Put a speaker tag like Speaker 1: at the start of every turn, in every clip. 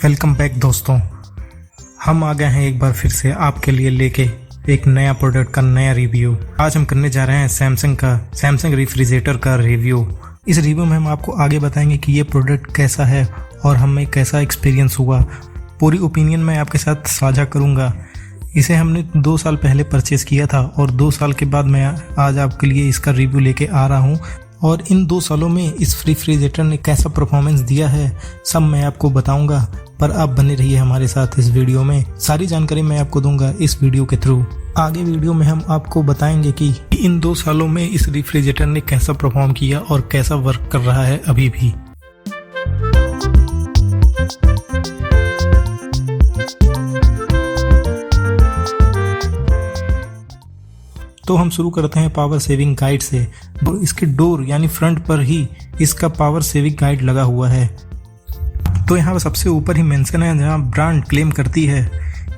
Speaker 1: Welcome back दोस्तों। हम आ गए हैं एक बार फिर से आपके लिए लेके एक नया प्रोडक्ट का नया रिव्यू। आज हम करने जा रहे हैं सैमसंग रेफ्रिजरेटर का रिव्यू। इस रिव्यू में हम आपको आगे बताएंगे कि ये प्रोडक्ट कैसा है और हमें कैसा एक्सपीरियंस हुआ। पूरी ओपिनियन मैं आपके साथ साझा करूंगा। इसे हमने 2 साल पहले परचेज़ किया था और 2 साल के बाद मैं आज आपके लिए इसका रिव्यू लेके आ रहा हूँ और इन 2 सालों में इस रेफ्रिजरेटर ने कैसा परफॉर्मेंस दिया है सब मैं आपको बताऊंगा। पर आप बने रहिए हमारे साथ इस वीडियो में, सारी जानकारी मैं आपको दूंगा इस वीडियो के थ्रू। आगे वीडियो में हम आपको बताएंगे कि इन 2 सालों में इस रेफ्रिजरेटर ने कैसा परफॉर्म किया और कैसा वर्क कर रहा है अभी भी। तो हम शुरू करते हैं पावर सेविंग गाइड से। तो इसके डोर यानी फ्रंट पर ही इसका पावर सेविंग गाइड लगा हुआ है। तो यहाँ सबसे ऊपर ही मेंशन है जहाँ ब्रांड क्लेम करती है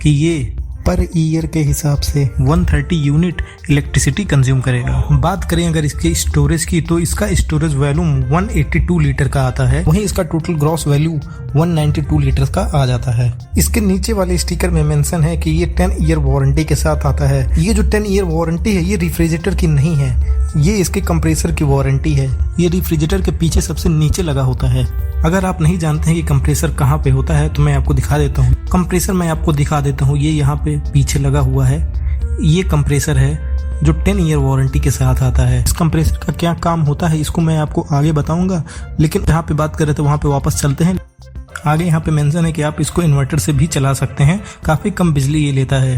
Speaker 1: कि ये पर ईयर के हिसाब से 130 यूनिट इलेक्ट्रिसिटी कंज्यूम करेगा। बात करें अगर इसके स्टोरेज की तो इसका स्टोरेज वैल्यू 182 लीटर का आता है, वहीं इसका टोटल ग्रॉस वैल्यू 192 लीटर का आ जाता है। इसके नीचे वाले स्टिकर में मेंशन है कि ये 10 ईयर वारंटी के साथ आता है। ये जो 10 ईयर वारंटी है ये रेफ्रिजरेटर की नहीं है, ये इसके कंप्रेसर की वारंटी है। ये रेफ्रिजरेटर के पीछे सबसे नीचे लगा होता है। अगर आप नहीं जानते हैं कि कंप्रेसर कहाँ पे होता है तो मैं आपको दिखा देता हूँ। कंप्रेसर मैं आपको दिखा देता हूँ, ये यहाँ पे पीछे लगा हुआ है। ये कंप्रेसर है जो 10 ईयर वारंटी के साथ आता है। इस कंप्रेसर का क्या काम होता है इसको मैं आपको आगे बताऊंगा, लेकिन जहाँ पे बात कर रहे थे वहाँ पे वापस चलते हैं। आगे यहाँ पे मेंशन है कि आप इसको इन्वर्टर से भी चला सकते हैं, काफ़ी कम बिजली ये लेता है।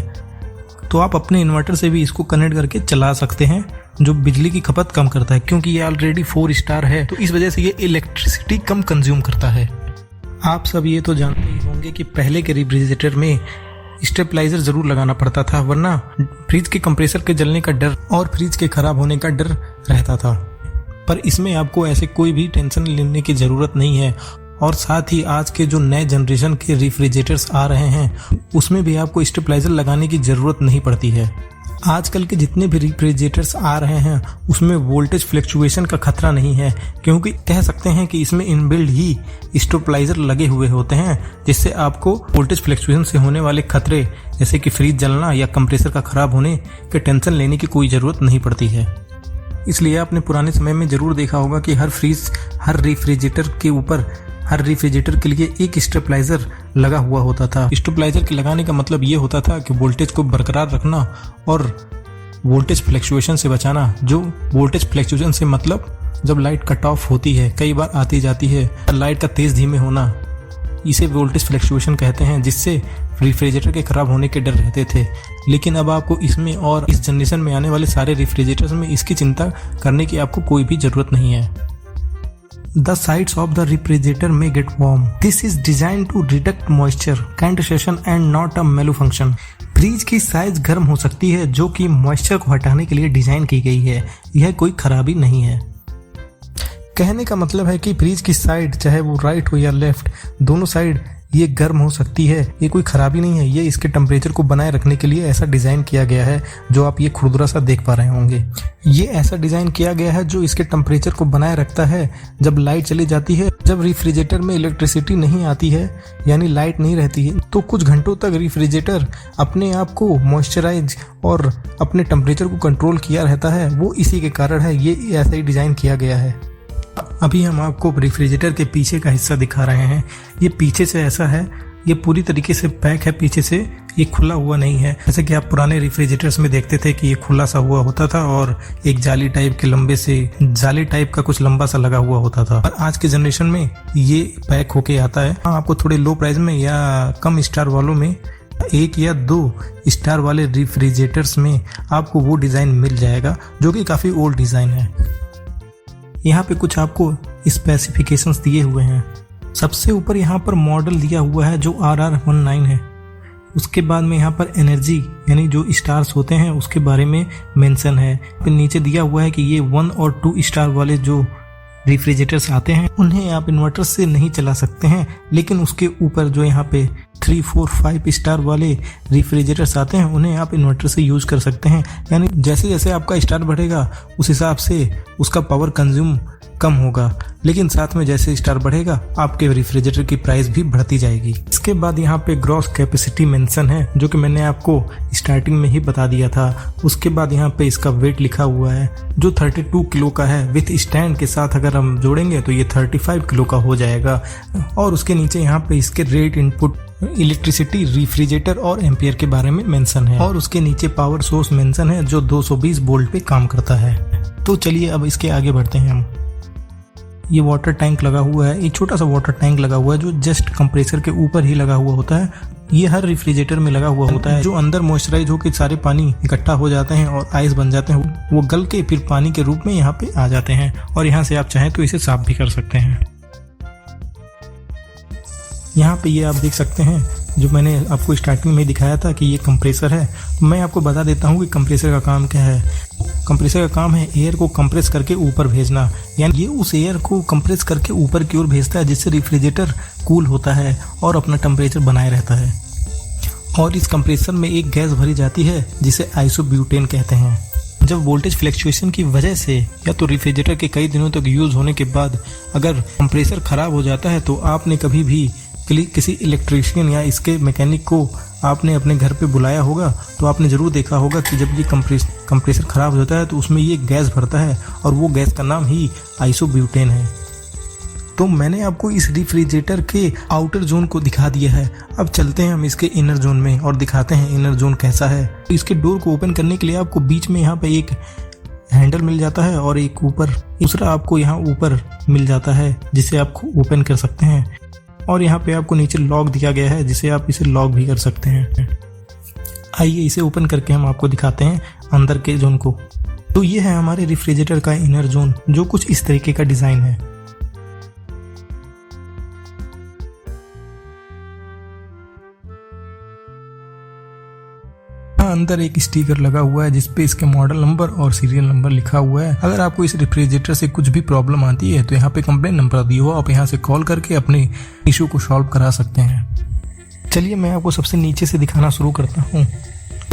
Speaker 1: तो आप अपने इन्वर्टर से भी इसको कनेक्ट करके चला सकते हैं, जो बिजली की खपत कम करता है। क्योंकि ये ऑलरेडी 4 स्टार है तो इस वजह से ये इलेक्ट्रिसिटी कम कंज्यूम करता है। आप सब ये तो जानते ही होंगे कि पहले के रेफ्रिजरेटर में स्टेबलाइजर जरूर लगाना पड़ता था, वरना फ्रिज के कंप्रेसर के जलने का डर और फ्रिज के खराब होने का डर रहता था। पर इसमें आपको ऐसे कोई भी टेंशन लेने की ज़रूरत नहीं है। और साथ ही आज के जो नए जनरेशन के रेफ्रिजरेटर्स आ रहे हैं उसमें भी आपको स्टेबलाइजर लगाने की ज़रूरत नहीं पड़ती है। आजकल के जितने भी रेफ्रिजरेटर्स आ रहे हैं उसमें वोल्टेज फ्लक्चुएशन का खतरा नहीं है, क्योंकि कह सकते हैं कि इसमें इनबिल्ड ही स्टेबलाइजर लगे हुए होते हैं, जिससे आपको वोल्टेज फ्लक्चुएशन से होने वाले खतरे जैसे कि फ्रिज जलना या कंप्रेसर का खराब होने के टेंशन लेने की कोई ज़रूरत नहीं पड़ती है। इसलिए आपने पुराने समय में ज़रूर देखा होगा कि हर रेफ्रिजरेटर के लिए एक स्टेबलाइजर लगा हुआ होता था। स्टेबलाइजर के लगाने का मतलब ये होता था कि वोल्टेज को बरकरार रखना और वोल्टेज फ्लक्चुएशन से बचाना। जो वोल्टेज फ्लक्चुएशन से मतलब जब लाइट कट ऑफ होती है, कई बार आती जाती है, लाइट का तेज धीमे होना, इसे वोल्टेज फ्लक्चुएशन कहते हैं, जिससे रेफ्रिजरेटर के खराब होने के डर रहते थे। लेकिन अब आपको इसमें और इस जनरेशन में आने वाले सारे रेफ्रिजरेटर्स में इसकी चिंता करने की आपको कोई भी जरूरत नहीं है। The sides of the refrigerator may get warm. This is designed to detect moisture, condensation and not a malfunction. Fridge की साइज गर्म हो सकती है जो कि मॉइस्चर को हटाने के लिए डिजाइन की गई है, यह कोई खराबी नहीं है। कहने का मतलब है कि फ्रिज की साइड चाहे वो राइट हो या लेफ्ट, दोनों साइड ये गर्म हो सकती है, ये कोई खराबी नहीं है। ये इसके टेम्परेचर को बनाए रखने के लिए ऐसा डिज़ाइन किया गया है, जो आप ये खुरदुरा सा देख पा रहे होंगे। ये ऐसा डिज़ाइन किया गया है जो इसके टेम्परेचर को बनाए रखता है जब लाइट चली जाती है। जब रेफ्रिजरेटर में इलेक्ट्रिसिटी नहीं आती है यानी लाइट नहीं रहती है तो कुछ घंटों तक रेफ्रिजरेटर अपने आप को मॉइस्चराइज और अपने टेम्परेचर को कंट्रोल किया रहता है। वो इसी के कारण है, ये ऐसा ही डिज़ाइन किया गया है। अभी हम आपको रेफ्रिजरेटर के पीछे का हिस्सा दिखा रहे हैं। ये पीछे से ऐसा है, ये पूरी तरीके से पैक है, पीछे से ये खुला हुआ नहीं है। जैसे कि आप पुराने रेफ्रिजरेटर्स में देखते थे कि ये खुला सा हुआ होता था और एक जाली टाइप का कुछ लंबा सा लगा हुआ होता था। पर आज के जनरेशन में ये पैक होके आता है। आपको थोड़े लो प्राइस में या कम स्टार वालों में 1 या 2 स्टार वाले रेफ्रिजरेटर्स में आपको वो डिज़ाइन मिल जाएगा जो कि काफ़ी ओल्ड डिज़ाइन है। यहाँ पे कुछ आपको स्पेसिफिकेशंस दिए हुए हैं। सबसे ऊपर यहाँ पर मॉडल दिया हुआ है जो RR19 है। उसके बाद में यहाँ पर एनर्जी यानी जो स्टार्स होते हैं उसके बारे में मेंशन है। फिर नीचे दिया हुआ है कि ये 1 और 2 स्टार वाले जो रेफ्रिजरेटर्स आते हैं उन्हें आप इन्वर्टर से नहीं चला सकते हैं, लेकिन उसके ऊपर जो यहाँ पे 3, 4, 5 स्टार वाले रेफ्रिजरेटर्स आते हैं उन्हें आप इन्वर्टर से यूज़ कर सकते हैं। यानी जैसे जैसे आपका स्टार बढ़ेगा उस हिसाब से उसका पावर कंज्यूम कम होगा, लेकिन साथ में जैसे स्टार बढ़ेगा आपके रेफ्रिजरेटर की प्राइस भी बढ़ती जाएगी। इसके बाद यहाँ पे ग्रॉस कैपेसिटी मेंशन है, जो कि मैंने आपको स्टार्टिंग में ही बता दिया था। उसके बाद यहाँ पे इसका वेट लिखा हुआ है जो 32 किलो का है। विथ स्टैंड के साथ अगर हम जोड़ेंगे तो ये 35 किलो का हो जाएगा। और उसके नीचे यहाँ पे इसके रेट, इनपुट, इलेक्ट्रिसिटी, रेफ्रिजरेटर और एम्पियर के बारे में मेंशन है। और उसके नीचे पावर सोर्स मेंशन है जो 220 वोल्ट पे काम करता है। तो चलिए अब इसके आगे बढ़ते हैं हम। ये वाटर टैंक लगा हुआ है, एक छोटा सा वाटर टैंक लगा हुआ है जो जस्ट कंप्रेसर के ऊपर ही लगा हुआ होता है। ये हर रेफ्रिजरेटर में लगा हुआ होता है, जो अंदर मॉइस्चराइज होकर सारे पानी इकट्ठा हो जाते हैं और आइस बन जाते हैं। वो गल के फिर पानी के रूप में यहाँ पे आ जाते हैं और यहाँ से आप चाहें तो इसे साफ भी कर सकते हैं। यहाँ पे ये आप देख सकते हैं जो मैंने आपको स्टार्टिंग में दिखाया था कि ये कंप्रेसर है। मैं आपको बता देता हूँ कि कंप्रेसर का काम क्या है। कंप्रेसर का काम है एयर को कंप्रेस करके ऊपर भेजना, यानी ये उस एयर को कंप्रेस करके ऊपर की ओर भेजता है जिससे रेफ्रिजरेटर कूल होता है और अपना टेम्परेचर बनाए रहता है। और इस कंप्रेसर में एक गैस भरी जाती है जिसे आइसोब्यूटेन कहते हैं। जब वोल्टेज फ्लक्चुएशन की वजह से या तो रेफ्रिजरेटर के कई दिनों तक यूज होने के बाद अगर कंप्रेसर खराब हो जाता है तो आपने कभी भी किसी इलेक्ट्रीशियन या इसके मैकेनिक को आपने अपने घर पे बुलाया होगा तो आपने ज़रूर देखा होगा कि जब ये कंप्रेसर ख़राब हो जाता है तो उसमें ये गैस भरता है और वो गैस का नाम ही आइसोब्यूटेन है। तो मैंने आपको इस रेफ्रिजरेटर के आउटर जोन को दिखा दिया है। अब चलते हैं हम इसके इनर जोन में और दिखाते हैं इनर जोन कैसा है। तो इसके डोर को ओपन करने के लिए आपको बीच में यहाँ पे एक हैंडल मिल जाता है और एक ऊपर दूसरा आपको यहाँ ऊपर मिल जाता है जिसे आप ओपन कर सकते हैं। और यहाँ पे आपको नीचे लॉक दिया गया है जिसे आप इसे लॉक भी कर सकते हैं। आइए इसे ओपन करके हम आपको दिखाते हैं अंदर के जोन को। तो ये है हमारे रेफ्रिजरेटर का इनर जोन जो कुछ इस तरीके का डिजाइन है। अंदर एक स्टिकर लगा हुआ है जिसपे इसके मॉडल नंबर और सीरियल नंबर लिखा हुआ है। अगर आपको इस रेफ्रिजरेटर से कुछ भी प्रॉब्लम आती है तो यहाँ पे कंप्लेंट नंबर दिया हुआ, आप यहाँ से कॉल करके अपने इशू को सॉल्व करा सकते हैं। चलिए मैं आपको सबसे नीचे से दिखाना शुरू करता हूँ। यह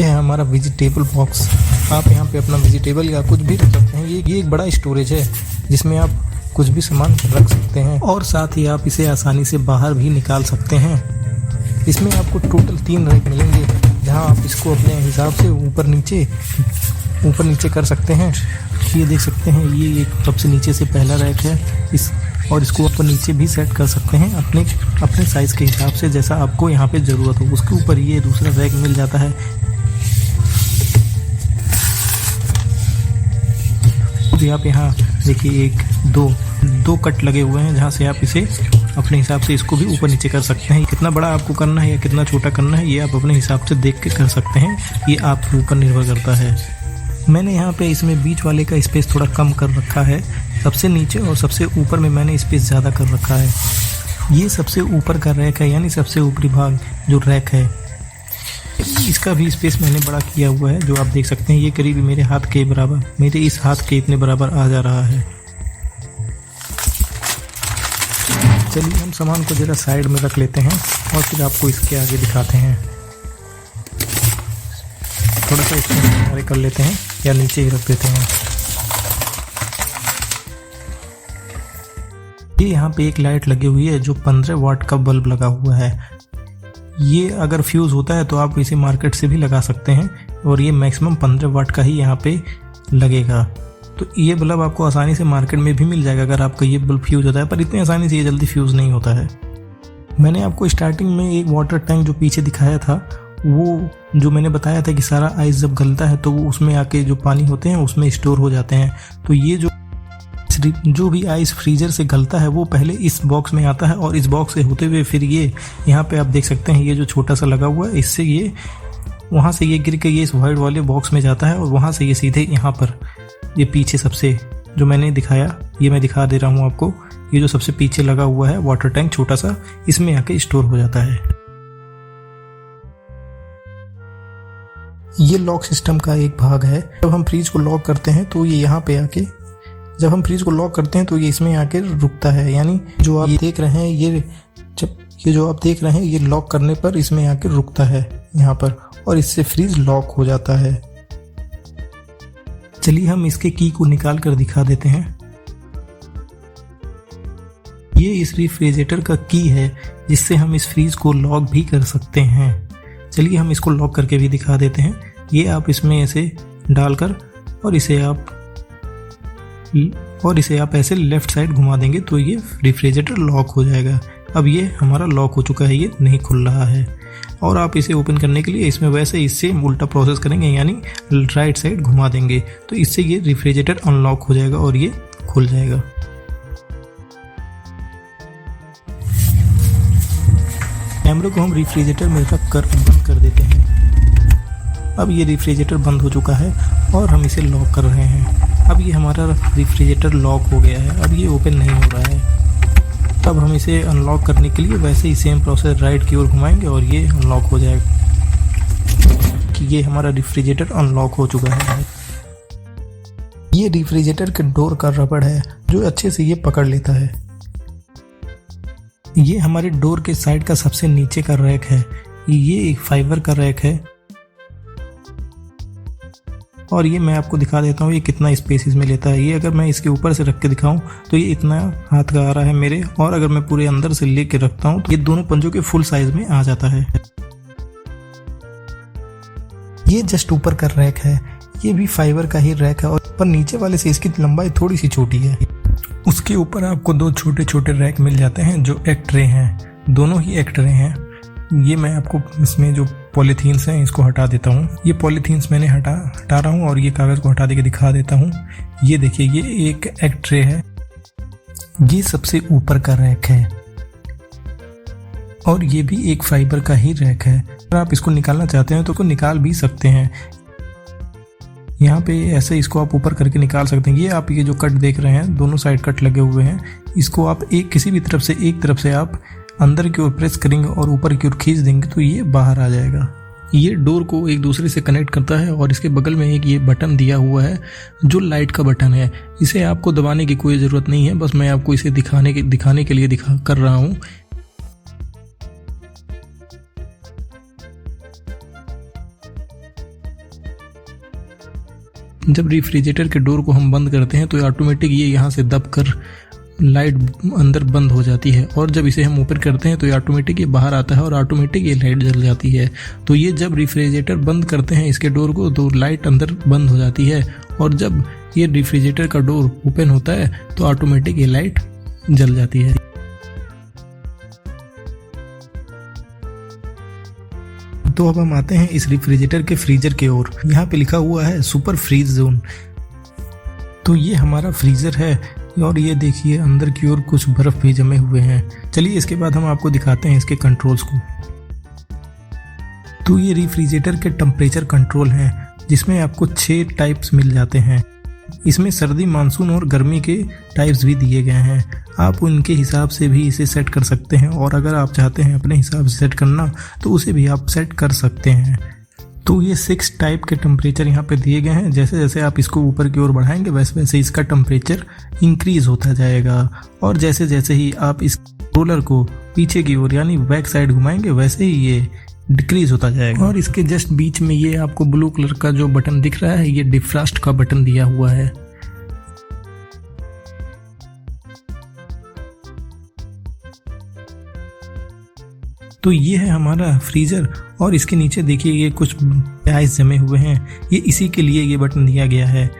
Speaker 1: है हमारा वेजिटेबल बॉक्स। आप यहाँ पे अपना वेजिटेबल या कुछ भी रख सकते हैं। ये एक बड़ा स्टोरेज है जिसमें आप कुछ भी सामान रख सकते हैं और साथ ही आप इसे आसानी से बाहर भी निकाल सकते हैं। इसमें आपको टोटल 3 रैक मिलेंगे जहाँ आप इसको अपने हिसाब से ऊपर नीचे कर सकते हैं। ये देख सकते हैं, ये एक सबसे नीचे से पहला रैक है और इसको ऊपर नीचे भी सेट कर सकते हैं अपने साइज़ के हिसाब से जैसा आपको यहाँ पे ज़रूरत हो। उसके ऊपर ये दूसरा रैक मिल जाता है। अभी आप यहाँ देखिए 1-2 कट लगे हुए हैं जहाँ से आप इसे अपने हिसाब से इसको भी ऊपर नीचे कर सकते हैं। कितना बड़ा आपको करना है या कितना छोटा करना है ये आप अपने हिसाब से देख के कर सकते हैं, ये आपके ऊपर निर्भर करता है। मैंने यहाँ पे इसमें बीच वाले का स्पेस थोड़ा कम कर रखा है। सबसे नीचे और सबसे ऊपर में मैंने स्पेस ज़्यादा कर रखा है। ये सबसे ऊपर का रैक है, यानी सबसे ऊपरी भाग जो रैक है इसका भी स्पेस मैंने बड़ा किया हुआ है, जो आप देख सकते हैं। ये करीब मेरे हाथ के बराबर, मेरे इस हाथ के इतने बराबर आ जा रहा है। चलिए हम सामान को जरा साइड में रख लेते हैं और फिर आपको इसके आगे दिखाते हैं। थोड़ा सा इसको किनारे कर लेते हैं या नीचे ही रख देते हैं। ये यहाँ पे एक लाइट लगी हुई है जो 15 वाट का बल्ब लगा हुआ है। ये अगर फ्यूज़ होता है तो आप इसे मार्केट से भी लगा सकते हैं और ये मैक्सिमम 15 वाट का ही यहाँ पे लगेगा। तो ये बल्ब आपको आसानी से मार्केट में भी मिल जाएगा अगर आपका ये बल्ब फ्यूज़ होता है, पर इतनी आसानी से ये जल्दी फ्यूज़ नहीं होता है। मैंने आपको स्टार्टिंग में एक वाटर टैंक जो पीछे दिखाया था, वो जो मैंने बताया था कि सारा आइस जब गलता है तो वो उसमें आके जो पानी होते हैं उसमें स्टोर हो जाते हैं। तो ये जो भी आइस फ्रीजर से गलता है वो पहले इस बॉक्स में आता है और इस बॉक्स से होते हुए फिर ये यहाँ पे आप देख सकते हैं, ये जो छोटा सा लगा हुआ है इससे ये वहाँ से ये गिर के ये इस वाइट वाले बॉक्स में जाता है और वहाँ से ये सीधे यहाँ पर ये पीछे सबसे जो मैंने दिखाया, ये मैं दिखा दे रहा हूँ आपको। ये जो सबसे पीछे लगा हुआ है वाटर टैंक छोटा सा, इसमें आके स्टोर हो जाता है। ये लॉक सिस्टम का एक भाग है। जब हम फ्रीज को लॉक करते हैं तो ये यहाँ पे आके ये इसमें आके रुकता है। यानी जो आप देख रहे हैं ये लॉक करने पर इसमें आके रुकता है यहाँ पर और इससे फ्रीज लॉक हो जाता है। चलिए हम इसके की को निकाल कर दिखा देते हैं। ये इस रेफ्रिजरेटर का की है जिससे हम इस फ्रीज को लॉक भी कर सकते हैं। चलिए हम इसको लॉक करके भी दिखा देते हैं। ये आप इसमें ऐसे डालकर और इसे आप ऐसे लेफ्ट साइड घुमा देंगे तो ये रेफ्रिजरेटर लॉक हो जाएगा। अब ये हमारा लॉक हो चुका है, ये नहीं खुल रहा है। और आप इसे ओपन करने के लिए इसमें वैसे इससे उल्टा प्रोसेस करेंगे, यानी राइट साइड घुमा देंगे तो इससे ये रेफ्रिजरेटर अनलॉक हो जाएगा और ये खुल जाएगा। कैमरे को हम रेफ्रिजरेटर में रख कर बंद कर देते हैं। अब ये रेफ्रिजरेटर बंद हो चुका है और हम इसे लॉक कर रहे हैं। अब ये हमारा रेफ्रिजरेटर लॉक हो गया है, अब ये ओपन नहीं हो रहा है। तब हम इसे अनलॉक करने के लिए वैसे ही सेम प्रोसेस राइट की ओर घुमाएंगे और ये अनलॉक हो जाएगा कि ये हमारा रेफ्रिजरेटर अनलॉक हो चुका है। ये रेफ्रिजरेटर के डोर का रबड़ है जो अच्छे से ये पकड़ लेता है। ये हमारे डोर के साइड का सबसे नीचे का रैक है। ये एक फाइबर का रैक है और ये मैं आपको दिखा देता हूँ ये कितना स्पेस इसमें लेता है। ये अगर मैं इसके ऊपर से रख के दिखाऊं तो ये इतना हाथ का आ रहा है मेरे, और अगर मैं पूरे अंदर से लेके रखता हूँ तो ये दोनों पंजों के फुल साइज में आ जाता है। ये जस्ट ऊपर का रैक है, ये भी फाइबर का ही रैक है और पर नीचे वाले से इसकी लंबाई थोड़ी सी छोटी है। उसके ऊपर आपको दो छोटे छोटे रैक मिल जाते हैं जो एक ट्रे हैं, दोनों ही एक ट्रे हैं। ये मैं आपको इसमें जो पॉलीथीन्स हैं इसको हटा देता हूँ। ये पॉलीथीन्स मैंने हटा रहा हूँ और ये कागज़ को हटा देके दिखा देता हूँ। ये देखिए ये एक एग ट्रे है, ये सबसे ऊपर का रैक है और ये भी एक फाइबर का ही रैक है। अगर आप इसको निकालना चाहते हैं तो निकाल भी सकते हैं। यहाँ पे ऐसे इसको आप ऊपर करके निकाल सकते हैं। ये आप ये जो कट देख रहे हैं दोनों साइड कट लगे हुए हैं, इसको आप किसी भी तरफ से आप अंदर की ओर प्रेस करेंगे और ऊपर की ओर खींच देंगे तो ये बाहर आ जाएगा। ये डोर को एक दूसरे से कनेक्ट करता है और इसके बगल में एक ये बटन दिया हुआ है जो लाइट का बटन है। इसे आपको दबाने की कोई ज़रूरत नहीं है, बस मैं आपको इसे दिखाने के लिए कर रहा हूँ। जब रेफ्रिजरेटर के डोर को हम बंद करते हैं तो ऑटोमेटिक ये यहाँ से दबकर लाइट अंदर बंद हो जाती है, और जब इसे हम ओपन करते हैं तो ये ऑटोमेटिक ये बाहर आता है और ऑटोमेटिक ये लाइट जल जाती है। तो ये जब रेफ्रिजरेटर बंद करते हैं इसके डोर को तो लाइट अंदर बंद हो जाती है, और जब ये रेफ्रिजरेटर का डोर ओपन होता है तो ऑटोमेटिक ये लाइट जल जाती है। तो अब हम आते हैं इस रेफ्रिजरेटर के फ्रीजर की ओर। यहाँ पे लिखा हुआ है सुपर फ्रीज जोन। तो ये हमारा फ्रीजर है और ये देखिए अंदर की ओर कुछ बर्फ भी जमे हुए हैं। चलिए इसके बाद हम आपको दिखाते हैं इसके कंट्रोल्स को। तो ये रेफ्रिजरेटर के टेम्परेचर कंट्रोल हैं जिसमें आपको 6 टाइप्स मिल जाते हैं। इसमें सर्दी, मानसून और गर्मी के टाइप्स भी दिए गए हैं। आप उनके हिसाब से भी इसे सेट कर सकते हैं, और अगर आप चाहते हैं अपने हिसाब से सेट करना तो उसे भी आप सेट कर सकते हैं। तो ये 6 टाइप के टेम्परेचर यहाँ पे दिए गए हैं। जैसे जैसे आप इसको ऊपर की ओर बढ़ाएंगे वैसे वैसे इसका टेम्परेचर इंक्रीज होता जाएगा, और जैसे जैसे ही आप इस रोलर को पीछे की ओर यानी बैक साइड घुमाएंगे वैसे ही ये डिक्रीज होता जाएगा। और इसके जस्ट बीच में ये आपको ब्लू कलर का जो बटन दिख रहा है ये डिफ्रॉस्ट का बटन दिया हुआ है। तो ये है हमारा फ्रीजर, और इसके नीचे देखिए ये कुछ आइस जमे हुए हैं, ये इसी के लिए ये बटन दिया गया है।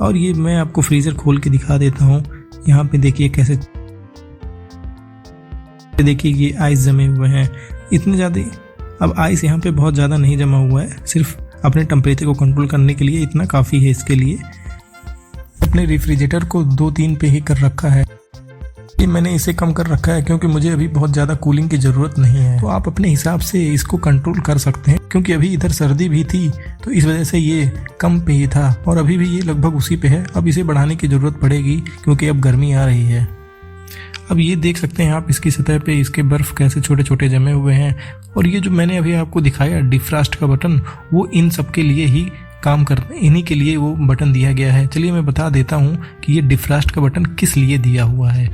Speaker 1: और ये मैं आपको फ्रीजर खोल के दिखा देता हूँ। यहाँ पे देखिए कैसे, देखिए ये आइस जमे हुए हैं इतने ज़्यादा। अब आइस यहाँ पे बहुत ज़्यादा नहीं जमा हुआ है, सिर्फ अपने टेम्परेचर को कंट्रोल करने के लिए इतना काफ़ी है। इसके लिए अपने रेफ्रिजरेटर को 2-3 पे ही कर रखा है। ये मैंने इसे कम कर रखा है क्योंकि मुझे अभी बहुत ज़्यादा कूलिंग की ज़रूरत नहीं है। तो आप अपने हिसाब से इसको कंट्रोल कर सकते हैं, क्योंकि अभी इधर सर्दी भी थी तो इस वजह से ये कम पे ही था, और अभी भी ये लगभग उसी पे है। अब इसे बढ़ाने की ज़रूरत पड़ेगी क्योंकि अब गर्मी आ रही है। अब ये देख सकते हैं आप इसकी सतह पे इसके बर्फ़ कैसे छोटे छोटे जमे हुए हैं। और ये जो मैंने अभी आपको दिखाया डिफ्रॉस्ट का बटन, वो इन सब के लिए ही काम करते हैं, इन्हीं के लिए वो बटन दिया गया है। चलिए मैं बता देता हूँ कि ये डिफ्रॉस्ट का बटन किस लिए दिया हुआ है।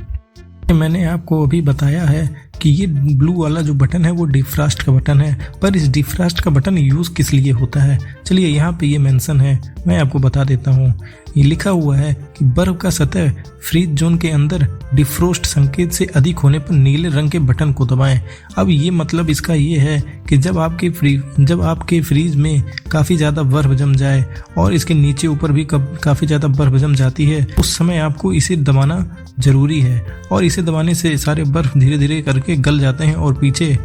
Speaker 1: मैंने आपको अभी बताया है कि ये ब्लू वाला जो बटन है वो डिफ्रास्ट का बटन है, पर इस डिफ्रास्ट का बटन यूज़ किस लिए होता है, चलिए यहाँ पे ये मेंशन है, मैं आपको बता देता हूँ। ये लिखा हुआ है कि बर्फ का सतह फ्रीज जोन के अंदर डिफ्रोस्ट संकेत से अधिक होने पर नीले रंग के बटन को दबाएं। अब ये मतलब इसका ये है कि जब आपके फ्रीज में काफ़ी ज़्यादा बर्फ जम जाए और इसके नीचे ऊपर भी काफ़ी ज़्यादा बर्फ जम जाती है, उस समय आपको इसे दबाना ज़रूरी है। और इसे दबाने से सारे बर्फ धीरे धीरे करके गल जाते हैं और पीछे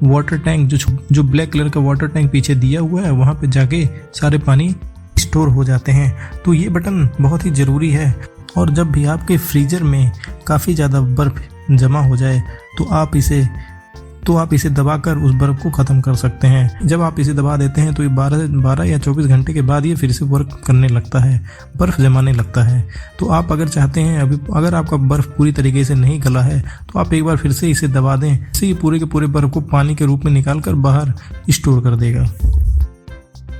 Speaker 1: वाटर टैंक जो ब्लैक कलर का वाटर टैंक पीछे दिया हुआ है वहाँ पे जाके सारे पानी स्टोर हो जाते हैं। तो ये बटन बहुत ही ज़रूरी है। और जब भी आपके फ्रीजर में काफ़ी ज़्यादा बर्फ़ जमा हो जाए तो आप इसे दबाकर उस बर्फ़ को ख़त्म कर सकते हैं। जब आप इसे दबा देते हैं तो ये 12 या 24 घंटे के बाद ये फिर से वर्क करने लगता है, बर्फ़ जमाने लगता है। तो आप अगर चाहते हैं अगर आपका बर्फ़ पूरी तरीके से नहीं गला है तो आप एक बार फिर से इसे दबा दें, इससे ये पूरे के पूरे बर्फ़ को पानी के रूप में निकाल कर बाहर स्टोर कर देगा।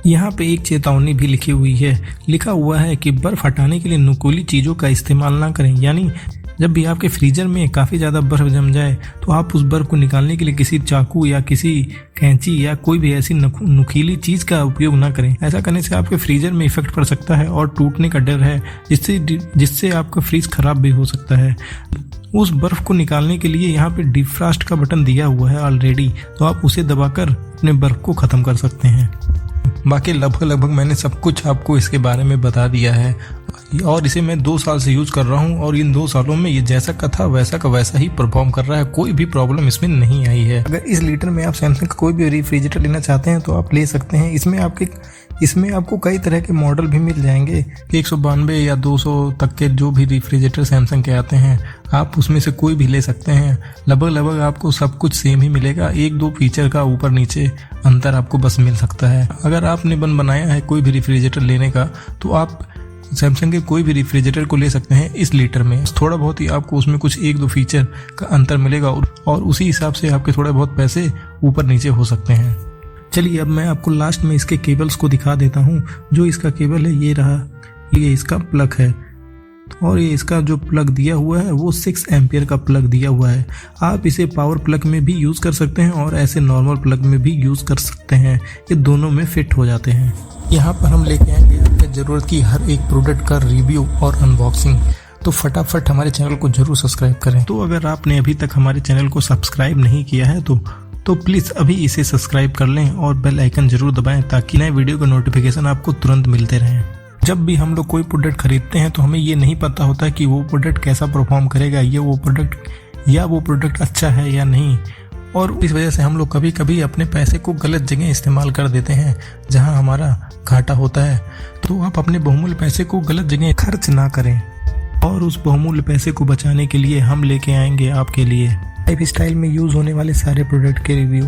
Speaker 1: यहाँ पे एक चेतावनी भी लिखी हुई है, लिखा हुआ है कि बर्फ हटाने के लिए नुकीली चीज़ों का इस्तेमाल ना करें। यानी जब भी आपके फ्रीजर में काफ़ी ज़्यादा बर्फ जम जाए तो आप उस बर्फ को निकालने के लिए किसी चाकू या किसी कैंची या कोई भी ऐसी नुकीली चीज़ का उपयोग ना करें। ऐसा करने से आपके फ्रीजर में इफेक्ट पड़ सकता है और टूटने का डर है, जिससे आपका फ्रीज खराब भी हो सकता है। उस बर्फ को निकालने के लिए यहाँ पे डिफ्रास्ट का बटन दिया हुआ है ऑलरेडी, तो आप उसे दबाकर अपने बर्फ को ख़त्म कर सकते हैं। बाकी लगभग मैंने सब कुछ आपको इसके बारे में बता दिया है और इसे मैं 2 साल से यूज़ कर रहा हूँ और इन 2 सालों में ये जैसा का था वैसा का वैसा ही परफॉर्म कर रहा है, कोई भी प्रॉब्लम इसमें नहीं आई है। अगर इस लीटर में आप सैमसंग का कोई भी रेफ्रिजरेटर लेना चाहते हैं तो आप ले सकते हैं। इसमें आपको कई तरह के मॉडल भी मिल जाएंगे, 192 या 200 तक के जो भी रेफ्रिजरेटर सैमसंग के आते हैं आप उसमें से कोई भी ले सकते हैं। लगभग आपको सब कुछ सेम ही मिलेगा, 1-2 फीचर का ऊपर नीचे अंतर आपको बस मिल सकता है। अगर आपने बनाया है कोई भी रेफ्रिजरेटर लेने का तो आप सैमसंग के कोई भी रेफ्रिजरेटर को ले सकते हैं इस लीटर में। थोड़ा बहुत ही आपको उसमें कुछ 1-2 फीचर का अंतर मिलेगा और उसी हिसाब से आपके थोड़े बहुत पैसे ऊपर नीचे हो सकते हैं। चलिए अब मैं आपको लास्ट में इसके केबल्स को दिखा देता हूँ। जो इसका केबल है ये रहा, ये इसका प्लग है और ये इसका जो प्लग दिया हुआ है वो 6 एम्पियर का प्लग दिया हुआ है। आप इसे पावर प्लग में भी यूज़ कर सकते हैं और ऐसे नॉर्मल प्लग में भी यूज़ कर सकते हैं, ये दोनों में फिट हो जाते हैं। यहाँ पर हम लेके आएंगे आपके ज़रूरत की हर एक प्रोडक्ट का रिव्यू और अनबॉक्सिंग, तो फटाफट हमारे चैनल को जरूर सब्सक्राइब करें। तो अगर आपने अभी तक हमारे चैनल को सब्सक्राइब नहीं किया है तो प्लीज़ अभी इसे सब्सक्राइब कर लें और बेल आइकन जरूर दबाएं ताकि नए वीडियो का नोटिफिकेशन आपको तुरंत मिलते रहें। जब भी हम लोग कोई प्रोडक्ट खरीदते हैं तो हमें ये नहीं पता होता कि वो प्रोडक्ट कैसा परफॉर्म करेगा, वो प्रोडक्ट अच्छा है या नहीं, और इस वजह से हम लोग कभी कभी अपने पैसे को गलत जगह इस्तेमाल कर देते हैं जहां हमारा घाटा होता है। तो आप अपने बहुमूल्य पैसे को गलत जगह खर्च ना करें और उस बहुमूल्य पैसे को बचाने के लिए हम लेके आएंगे आपके लिए लाइफ स्टाइल में यूज़ होने वाले सारे प्रोडक्ट के रिव्यू।